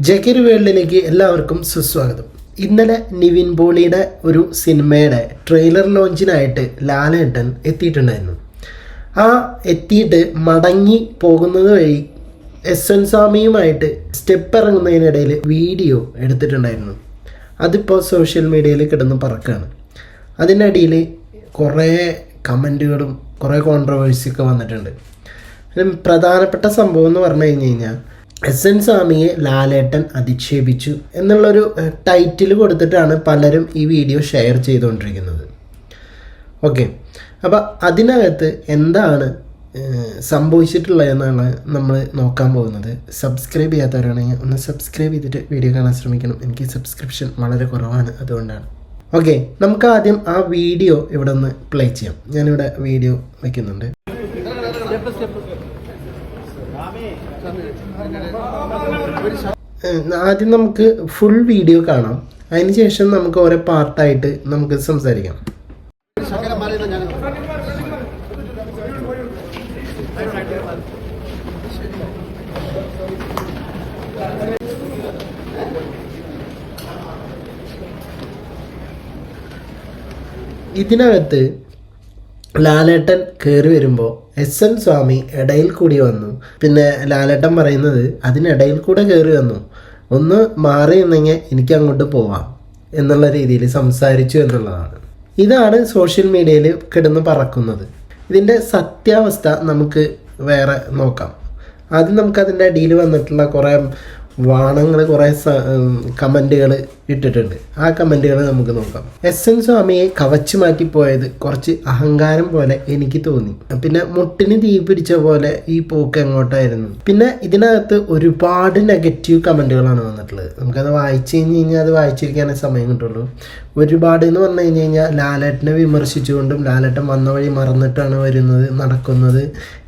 ജക്കീർ വേൾഡിലേക്ക് എല്ലാവർക്കും സുസ്വാഗതം. ഇന്നലെ നിവിൻ പോളിയുടെ ഒരു സിനിമയുടെ ട്രെയിലർ ലോഞ്ചിനായിട്ട് ലാലേട്ടൻ എത്തിയിട്ടുണ്ടായിരുന്നു. എത്തിയിട്ട് മടങ്ങി പോകുന്നത് വഴി എസ്.എൻ. സ്വാമിയുമായിട്ട് സ്റ്റെപ്പ് ഇറങ്ങുന്നതിനിടയിൽ വീഡിയോ എടുത്തിട്ടുണ്ടായിരുന്നു. അതിപ്പോൾ സോഷ്യൽ മീഡിയയിൽ കിടന്ന് പറക്കുകയാണ്. അതിനിടയിൽ കുറേ കമൻറ്റുകളും കുറേ കോൺട്രവേഴ്സിയൊക്കെ വന്നിട്ടുണ്ട്. പ്രധാനപ്പെട്ട സംഭവം എന്ന് പറഞ്ഞു കഴിഞ്ഞാൽ എസ്.എൻ. സ്വാമിയെ ലാലേട്ടൻ അധിക്ഷേപിച്ചു എന്നുള്ളൊരു ടൈറ്റിൽ കൊടുത്തിട്ടാണ് പലരും ഈ വീഡിയോ ഷെയർ ചെയ്തുകൊണ്ടിരിക്കുന്നത്. ഓക്കെ, അപ്പോൾ അതിനകത്ത് എന്താണ് സംഭവിച്ചിട്ടുള്ളതെന്നാണ് നമ്മൾ നോക്കാൻ പോകുന്നത്. സബ്സ്ക്രൈബ് ചെയ്യാത്തവരാണെങ്കിൽ ഒന്ന് സബ്സ്ക്രൈബ് ചെയ്തിട്ട് വീഡിയോ കാണാൻ ശ്രമിക്കണം. എനിക്ക് സബ്സ്ക്രിപ്ഷൻ വളരെ കുറവാണ്, അതുകൊണ്ടാണ്. ഓക്കെ, നമുക്ക് ആദ്യം ആ വീഡിയോ ഇവിടെ ഒന്ന് പ്ലേ ചെയ്യാം. ഞാനിവിടെ വീഡിയോ വയ്ക്കുന്നുണ്ട്. ആദ്യം നമുക്ക് ഫുൾ വീഡിയോ കാണാം, അതിനുശേഷം നമുക്ക് ഓരോ പാർട്ടായിട്ട് നമുക്ക് സംസാരിക്കാം. ഇതിനകത്ത് ലാലേട്ടൻ കയറി വരുമ്പോൾ എസ്.എൻ. സ്വാമി ഇടയിൽ കൂടി വന്നു. പിന്നെ ലാലേട്ടൻ പറയുന്നത് അതിനിടയിൽ കൂടെ കയറി വന്നു, ഒന്ന് മാറി നിന്നെങ്കിൽ എനിക്ക് അങ്ങോട്ട് പോവാം എന്നുള്ള രീതിയിൽ സംസാരിച്ചു എന്നുള്ളതാണ്. ഇതാണ് സോഷ്യൽ മീഡിയയിൽ കിടന്ന് പറക്കുന്നത്. ഇതിൻ്റെ സത്യാവസ്ഥ നമുക്ക് വേറെ നോക്കാം. ആദ്യം നമുക്കതിൻ്റെ അടിയിൽ വന്നിട്ടുള്ള കുറേ വാണങ്ങൾ, കുറേ കമൻറ്റുകൾ ഇട്ടിട്ടുണ്ട്. ആ കമൻറ്റുകൾ നമുക്ക് നോക്കാം. എസ്.എൻ. സ്വാമിയെ കവച്ചു മാറ്റിപ്പോയത് കുറച്ച് അഹങ്കാരം പോലെ എനിക്ക് തോന്നി. പിന്നെ മുട്ടിന് തീ പിടിച്ച പോലെ ഈ പോക്ക് എങ്ങോട്ടായിരുന്നു. പിന്നെ ഇതിനകത്ത് ഒരുപാട് നെഗറ്റീവ് കമൻറ്റുകളാണ് വന്നിട്ടുള്ളത്. നമുക്കത് വായിച്ചു കഴിഞ്ഞാൽ അത് വായിച്ചിരിക്കാനേ സമയം കിട്ടുള്ളൂ. ഒരുപാട് എന്ന് പറഞ്ഞു കഴിഞ്ഞാൽ ലാലേട്ടനെ വിമർശിച്ചുകൊണ്ടും ലാലേട്ടൻ വന്ന വഴി മറന്നിട്ടാണ് വരുന്നത് നടക്കുന്നത്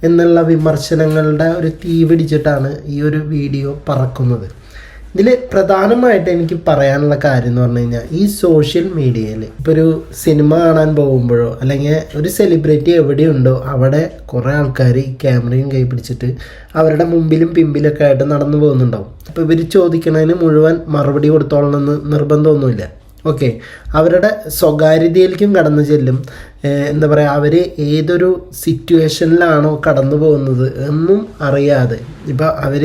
എന്നുള്ള വിമർശനങ്ങളുടെ ഒരു തീ പിടിച്ചിട്ടാണ് ഈ ഒരു വീഡിയോ പറക്കുന്നത്. ഇതിൽ പ്രധാനമായിട്ട് എനിക്ക് പറയാനുള്ള കാര്യം എന്ന് പറഞ്ഞു കഴിഞ്ഞാൽ ഈ സോഷ്യൽ മീഡിയയിൽ ഇപ്പോൾ ഒരു സിനിമ കാണാൻ പോകുമ്പോഴോ അല്ലെങ്കിൽ ഒരു സെലിബ്രിറ്റി എവിടെയുണ്ടോ അവിടെ കുറേ ആൾക്കാർ ഈ ക്യാമറയും കൈ പിടിച്ചിട്ട് അവരുടെ മുമ്പിലും പിമ്പിലൊക്കെ ആയിട്ട് നടന്നു പോകുന്നുണ്ടാവും. അപ്പോൾ ഇവർ ചോദിക്കുന്നതിന് മുഴുവൻ മറുപടി കൊടുത്തോളണമെന്ന് നിർബന്ധമൊന്നുമില്ല. ഓക്കെ, അവരുടെ സ്വകാര്യതയിലേക്കും കടന്നു ചെല്ലും. എന്താ പറയുക, അവർ ഏതൊരു സിറ്റുവേഷനിലാണോ കടന്നു പോകുന്നത് എന്നും അറിയാതെ, ഇപ്പോൾ അവർ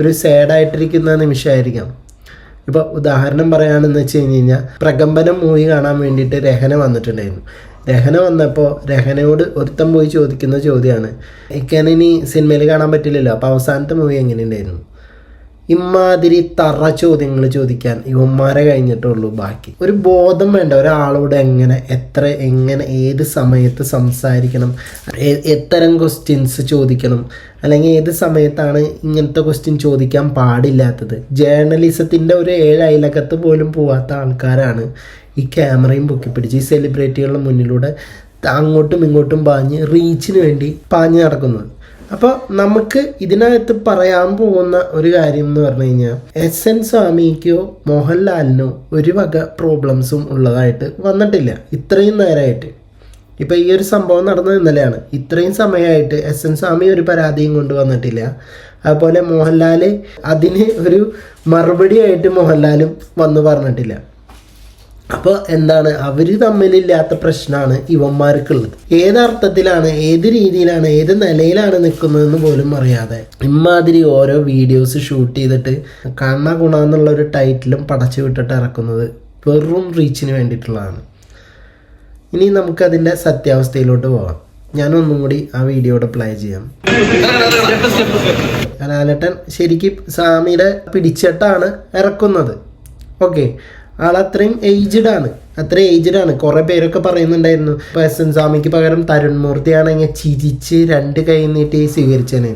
ഒരു സാഡായിട്ടിരിക്കുന്ന നിമിഷമായിരിക്കാം. ഇപ്പോൾ ഉദാഹരണം പറയുകയാണെന്ന് വെച്ച് കഴിഞ്ഞാൽ പ്രകമ്പനം മൂവി കാണാൻ വേണ്ടിയിട്ട് രഹന വന്നിട്ടുണ്ടായിരുന്നു. രഹന വന്നപ്പോൾ രഹനയോട് ഒരുത്തം പോയി ചോദിക്കുന്ന ചോദ്യമാണ്, ഇനി സിനിമയിൽ കാണാൻ പറ്റില്ലല്ലോ, അപ്പോൾ അവസാനത്തെ മൂവി എങ്ങനെയുണ്ടായിരുന്നു? ഇമാതിരി തറ ചോദ്യങ്ങൾ ചോദിക്കാൻ ഇവന്മാരെ കഴിഞ്ഞിട്ടുള്ളൂ. ബാക്കി ഒരു ബോധം വേണ്ട ഒരാളോട് എങ്ങനെ ഏത് സമയത്ത് സംസാരിക്കണം, എത്തരം ക്വസ്റ്റ്യൻസ് ചോദിക്കണം, അല്ലെങ്കിൽ ഏത് സമയത്താണ് ഇങ്ങനത്തെ ക്വസ്റ്റ്യൻ ചോദിക്കാൻ പാടില്ലാത്തത്. ജേർണലിസത്തിൻ്റെ ഒരു 7 അയലകത്ത് പോലും പോവാത്ത ആൾക്കാരാണ് ഈ ക്യാമറയും പൊക്കിപ്പിടിച്ച് ഈ സെലിബ്രിറ്റികളുടെ മുന്നിലൂടെ അങ്ങോട്ടും ഇങ്ങോട്ടും പാഞ്ഞ് റീച്ചിന് വേണ്ടി പാഞ്ഞ് നടക്കുന്നത്. അപ്പോൾ നമുക്ക് ഇതിനകത്ത് പറയാൻ പോകുന്ന ഒരു കാര്യം എന്ന് പറഞ്ഞു കഴിഞ്ഞാൽ എസ്.എൻ. സ്വാമിക്കോ മോഹൻലാലിനോ ഒരു വക പ്രോബ്ലംസും ഉള്ളതായിട്ട് വന്നിട്ടില്ല ഇത്രയും നേരമായിട്ട്. ഇപ്പോൾ ഈ ഒരു സംഭവം നടന്നത് ഇന്നലെയാണ്. ഇത്രയും സമയമായിട്ട് എസ്.എൻ. സ്വാമി ഒരു പരാതിയും കൊണ്ട് വന്നിട്ടില്ല. അതുപോലെ മോഹൻലാൽ അതിന് ഒരു മറുപടിയായിട്ട് മോഹൻലാലും വന്ന് പറഞ്ഞിട്ടില്ല. അപ്പോൾ എന്താണ്, അവർ തമ്മിലില്ലാത്ത പ്രശ്നമാണ് ഇവന്മാർക്കുള്ളത്. ഏതർത്ഥത്തിലാണ്, ഏത് രീതിയിലാണ്, ഏത് നിലയിലാണ് നിൽക്കുന്നതെന്ന് പോലും അറിയാതെ ഇമാതിരി ഓരോ വീഡിയോസ് ഷൂട്ട് ചെയ്തിട്ട് കണ്ണ ഗുണമെന്നുള്ളൊരു ടൈറ്റിലും പടച്ചു വിട്ടിട്ട് ഇറക്കുന്നത് വെറും റീച്ചിന് വേണ്ടിയിട്ടുള്ളതാണ്. ഇനി നമുക്കതിൻ്റെ സത്യാവസ്ഥയിലോട്ട് പോകാം. ഞാനൊന്നും കൂടി ആ വീഡിയോയുടെ പ്ലേ ചെയ്യാം. ലാലേട്ടൻ ശരിക്കും സ്വാമിയുടെ പിടിച്ചിട്ടാണ് ഇറക്കുന്നത്. ഓക്കെ, ആളത്രയും ഏജ്ഡ് ആണ്. കുറേ പേരൊക്കെ പറയുന്നുണ്ടായിരുന്നു ഇപ്പോൾ എസ്.എൻ. സ്വാമിക്ക് പകരം തരുൺ മൂർത്തിയാണെങ്കിൽ ചിരിച്ച് 2 കൈ നീട്ടി സ്വീകരിച്ചേനെ.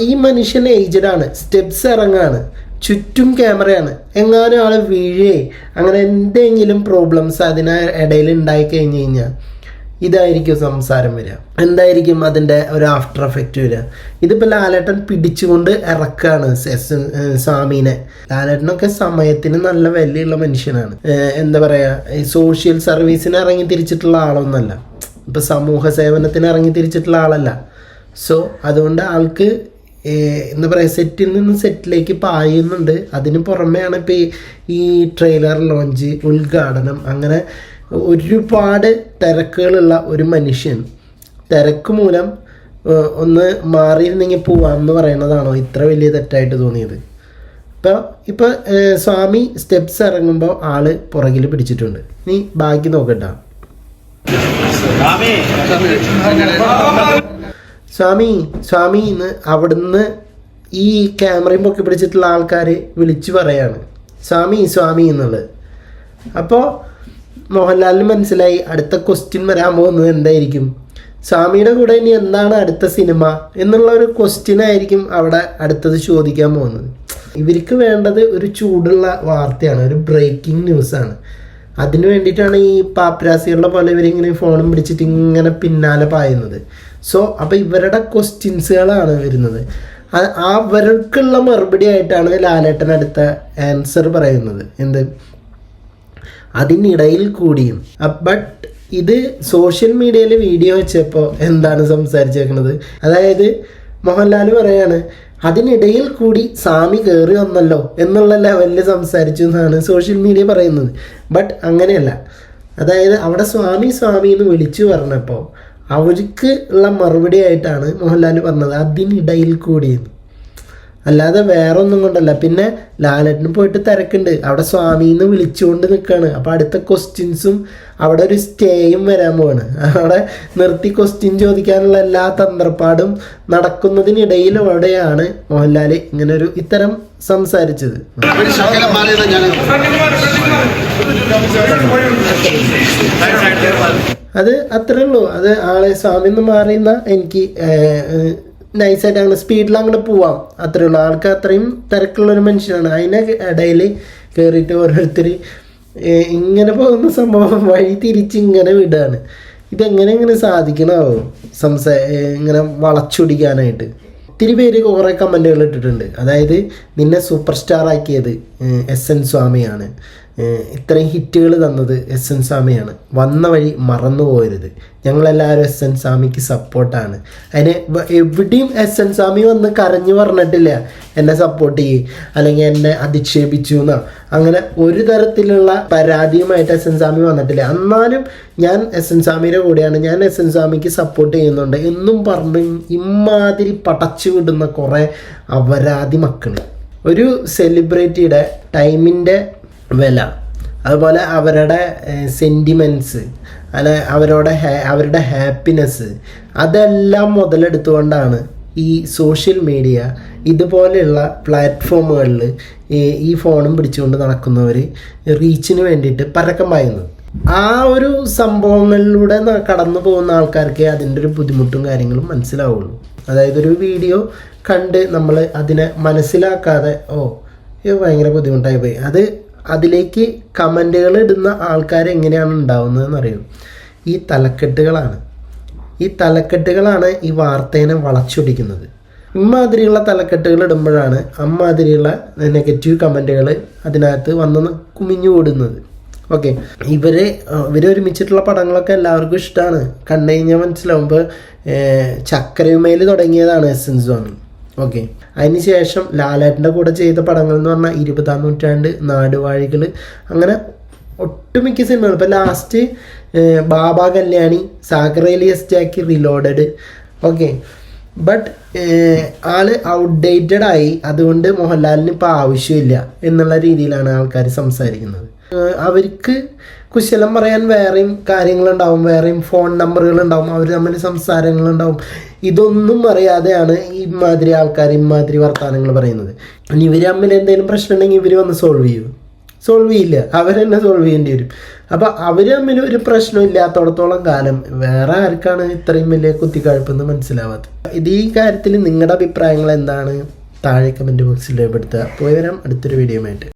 ഈ മനുഷ്യൻ ഏജ്ഡ് ആണ്, സ്റ്റെപ്സ് ഇറങ്ങാണ്, ചുറ്റും ക്യാമറയാണ്. എങ്ങാനും ആൾ വീഴേ അങ്ങനെ എന്തെങ്കിലും പ്രോബ്ലംസ് അതിനിടയിൽ ഉണ്ടായിക്കഴിഞ്ഞ് കഴിഞ്ഞാൽ ഇതായിരിക്കും സംസാരം വരിക. എന്തായിരിക്കും അതിൻ്റെ ഒരു ആഫ്റ്റർ എഫക്റ്റ് വരിക? ഇതിപ്പോൾ ലാലേട്ടൻ പിടിച്ചുകൊണ്ട് ഇറക്കാണ് സ്വാമീനെ. ലാലേട്ടനൊക്കെ സമയത്തിന് നല്ല വിലയുള്ള മനുഷ്യനാണ്. എന്താ പറയുക, ഈ സോഷ്യൽ സർവീസിന് ഇറങ്ങി തിരിച്ചിട്ടുള്ള ആളൊന്നല്ല, ഇപ്പം സമൂഹ സേവനത്തിന് ഇറങ്ങി തിരിച്ചിട്ടുള്ള ആളല്ല. സോ അതുകൊണ്ട് ആൾക്ക് എന്താ പറയുക സെറ്റിൽ നിന്ന് സെറ്റിലേക്ക് പായുന്നുണ്ട്. അതിന് പുറമെയാണ് ഇപ്പോൾ ഈ ട്രെയിലർ ലോഞ്ച്, ഉദ്ഘാടനം, അങ്ങനെ ഒരുപാട് തിരക്കുകളുള്ള ഒരു മനുഷ്യൻ തിരക്ക് മൂലം ഒന്ന് മാറിയിരുന്നെങ്കിൽ പോവാമെന്ന് പറയുന്നതാണോ ഇത്ര വലിയ തെറ്റായിട്ട് തോന്നിയത്? ഇപ്പോൾ സ്വാമി സ്റ്റെപ്സ് ഇറങ്ങുമ്പോൾ ആള് പുറകിൽ പിടിച്ചിട്ടുണ്ട്. ഇനി ബാക്കി നോക്കട്ടോ. സ്വാമി എന്ന് അവിടുന്ന് ഈ ക്യാമറയും പൊക്കി പിടിച്ചിട്ടുള്ള ആൾക്കാർ വിളിച്ചു പറയാണ് സ്വാമി എന്നുള്ളത്. അപ്പോൾ മോഹൻലാലിന് മനസ്സിലായി അടുത്ത ക്വസ്റ്റ്യൻ വരാൻ പോകുന്നത് എന്തായിരിക്കും, സ്വാമിയുടെ കൂടെ ഇനി എന്താണ് അടുത്ത സിനിമ എന്നുള്ള ഒരു ക്വസ്റ്റ്യൻ ആയിരിക്കും അവിടെ അടുത്തത് ചോദിക്കാൻ പോകുന്നത്. ഇവർക്ക് വേണ്ടത് ഒരു ചൂടുള്ള വാർത്തയാണ്, ഒരു ബ്രേക്കിംഗ് ന്യൂസാണ്. അതിന് വേണ്ടിയിട്ടാണ് ഈ പാപ്പരാസികളുടെ പോലെ ഇവരിങ്ങനെ ഫോണും പിടിച്ചിട്ട് ഇങ്ങനെ പിന്നാലെ പായുന്നത്. സോ അപ്പോൾ ഇവരുടെ ക്വസ്റ്റ്യൻസുകളാണ് വരുന്നത്. അവർക്കുള്ള മറുപടി ആയിട്ടാണ് ലാലേട്ടൻ അടുത്ത ആൻസർ പറയുന്നത്. എന്ത് അതിനിടയിൽ കൂടിയും. ബട്ട് ഇത് സോഷ്യൽ മീഡിയയിൽ വീഡിയോ വെച്ചപ്പോൾ എന്താണ് സംസാരിച്ചേക്കുന്നത്, അതായത് മോഹൻലാൽ പറയാണ് അതിനിടയിൽ കൂടി സ്വാമി കയറി വന്നല്ലോ എന്നുള്ള ലെവലിൽ സംസാരിച്ചു എന്നാണ് സോഷ്യൽ മീഡിയ പറയുന്നത്. ബട്ട് അങ്ങനെയല്ല. അതായത് അവിടെ സ്വാമി എന്ന് വിളിച്ചു പറഞ്ഞപ്പോൾ അവർക്ക് ഉള്ള മറുപടി ആയിട്ടാണ് മോഹൻലാൽ പറഞ്ഞത് അതിനിടയിൽ കൂടിയെന്ന്, അല്ലാതെ വേറെ ഒന്നും കൊണ്ടല്ല. പിന്നെ ലാലേട്ടന് പോയിട്ട് തിരക്കുണ്ട്, അവിടെ സ്വാമിന്ന് വിളിച്ചുകൊണ്ട് നിൽക്കുകയാണ്. അപ്പോൾ അടുത്ത ക്വസ്റ്റ്യൻസും അവിടെ ഒരു സ്റ്റേയും വരാൻ പോവാണ്. അവിടെ നിർത്തി ക്വസ്റ്റ്യൻ ചോദിക്കാനുള്ള എല്ലാ തന്ത്രപ്പാടും നടക്കുന്നതിനിടയിലൂടെയാണ് മോഹൻലാൽ ഇങ്ങനെ ഒരു ഇത്തരം സംസാരിച്ചത്. അത് അത്രേ ഉള്ളൂ. അത് ആളെ സ്വാമിന്ന് മാറിയെന്ന എനിക്ക് നൈസായിട്ട് അങ്ങനെ സ്പീഡിൽ അങ്ങനെ പോവാം, അത്രേ ഉള്ളൂ. ആൾക്ക് അത്രയും തിരക്കുള്ളൊരു മനുഷ്യനാണ്. അതിനെ ഇടയിൽ കയറിയിട്ട് ഓരോരുത്തർ ഇങ്ങനെ പോകുന്ന സംഭവം വഴി തിരിച്ച് ഇങ്ങനെ വിടുകയാണ്. ഇതെങ്ങനെ സാധിക്കണമോ ഇങ്ങനെ വളച്ചൊടിക്കാനായിട്ട്? ഒത്തിരി പേര് കുറേ കമൻറ്റുകൾ ഇട്ടിട്ടുണ്ട്. അതായത് നിന്നെ സൂപ്പർ സ്റ്റാർ ആക്കിയത് SN സ്വാമിയാണ്, ഇത്രയും ഹിറ്റുകൾ തന്നത് SN സ്വാമിയാണ്, വന്ന വഴി മറന്നു പോകരുത്, ഞങ്ങളെല്ലാവരും SN സ്വാമിക്ക് സപ്പോർട്ടാണ്. അതിന് എവിടെയും SN സ്വാമി വന്ന് കരഞ്ഞു പറഞ്ഞിട്ടില്ല എന്നെ സപ്പോർട്ട് ചെയ്യും അല്ലെങ്കിൽ എന്നെ അധിക്ഷേപിച്ചു എന്നോ അങ്ങനെ ഒരു തരത്തിലുള്ള പരാതിയുമായിട്ട് SN സ്വാമി വന്നിട്ടില്ല. എന്നാലും ഞാൻ SN സ്വാമിയുടെ കൂടെയാണ്, ഞാൻ SN സ്വാമിക്ക് സപ്പോർട്ട് ചെയ്യുന്നുണ്ട് എന്നും പറഞ്ഞ് ഇമാതിരി പടച്ചു വിടുന്ന കുറേ അപരാധി മക്കൾ. ഒരു സെലിബ്രിറ്റിയുടെ ടൈമിൻ്റെ വില, അതുപോലെ അവരുടെ സെൻറ്റിമെൻറ്റ്സ്, അല്ലെ അവരുടെ ഹാപ്പിനെസ്, അതെല്ലാം മുതലെടുത്തുകൊണ്ടാണ് ഈ സോഷ്യൽ മീഡിയ ഇതുപോലെയുള്ള പ്ലാറ്റ്ഫോമുകളിൽ ഈ ഫോണും പിടിച്ചുകൊണ്ട് നടക്കുന്നവർ റീച്ചിന് വേണ്ടിയിട്ട് പരക്കം പായുന്നത്. ആ ഒരു സംഭവങ്ങളിലൂടെ കടന്നു പോകുന്ന ആൾക്കാർക്ക് അതിൻ്റെ ഒരു ബുദ്ധിമുട്ടും കാര്യങ്ങളും മനസ്സിലാവുള്ളൂ. അതായത് ഒരു വീഡിയോ കണ്ട് നമ്മൾ അതിനെ മനസ്സിലാക്കാതെ ഇത് ഭയങ്കര ബുദ്ധിമുട്ടായി പോയി, അതിലേക്ക് കമൻറ്റുകൾ ഇടുന്ന ആൾക്കാർ എങ്ങനെയാണ് ഉണ്ടാവുന്നതെന്ന് അറിയും. ഈ തലക്കെട്ടുകളാണ് ഈ വാർത്തേനെ വളച്ചൊടിക്കുന്നത്. ഇമ്മാതിരിയുള്ള തലക്കെട്ടുകൾ ഇടുമ്പോഴാണ് അമ്മാതിരിയുള്ള നെഗറ്റീവ് കമൻറ്റുകൾ അതിനകത്ത് വന്ന് കുമിഞ്ഞു കൂടുന്നത്. ഓക്കെ, ഇവരൊരുമിച്ചിട്ടുള്ള പടങ്ങളൊക്കെ എല്ലാവർക്കും ഇഷ്ടമാണ്, കണ്ടു കഴിഞ്ഞാൽ മനസ്സിലാവുമ്പോൾ. ചക്കരയുമേൽ തുടങ്ങിയതാണ് SN സ്വാമി. ഓക്കെ, അതിന് ശേഷം ലാലേട്ടൻ്റെ കൂടെ ചെയ്ത പടങ്ങൾ എന്ന് പറഞ്ഞാൽ 20-ാം നൂറ്റാണ്ട്, നാടുവാഴികൾ, അങ്ങനെ ഒട്ടുമിക്ക സിനിമകൾ. ഇപ്പോൾ last Baba Kalyani, Sagar alias Jacky, reloaded. Okay, but ആള് ഔട്ട്ഡേറ്റഡ് ആയി, അതുകൊണ്ട് മോഹൻലാലിന് ഇപ്പോൾ ആവശ്യമില്ല എന്നുള്ള രീതിയിലാണ് ആൾക്കാർ സംസാരിക്കുന്നത്. അവർക്ക് കുശലം പറയാൻ വേറെയും കാര്യങ്ങളുണ്ടാവും, വേറെയും ഫോൺ നമ്പറുകളുണ്ടാവും, അവർ തമ്മിൽ സംസാരങ്ങളുണ്ടാവും. ഇതൊന്നും അറിയാതെയാണ് ഇമാതിരി ആൾക്കാർ ഇമാതിരി വർത്തമാനങ്ങൾ പറയുന്നത്. ഇനി ഇവർ തമ്മിൽ എന്തെങ്കിലും പ്രശ്നം ഉണ്ടെങ്കിൽ ഇവർ വന്ന് സോൾവ് ചെയ്യില്ല, അവരെന്നെ സോൾവ് ചെയ്യേണ്ടി വരും. അപ്പോൾ അവർ തമ്മിൽ ഒരു പ്രശ്നം ഇല്ലാത്തടത്തോളം കാലം വേറെ ആർക്കാണ് ഇത്രയും വലിയ കുത്തിക്കഴപ്പെന്ന് മനസ്സിലാവാത്തത്? ഈ കാര്യത്തിൽ നിങ്ങളുടെ അഭിപ്രായങ്ങൾ എന്താണ്? താഴെ കമൻറ്റ് ബോക്സിൽ രേഖപ്പെടുത്തുക. പോയി വരാം അടുത്തൊരു വീഡിയോ ആയിട്ട്.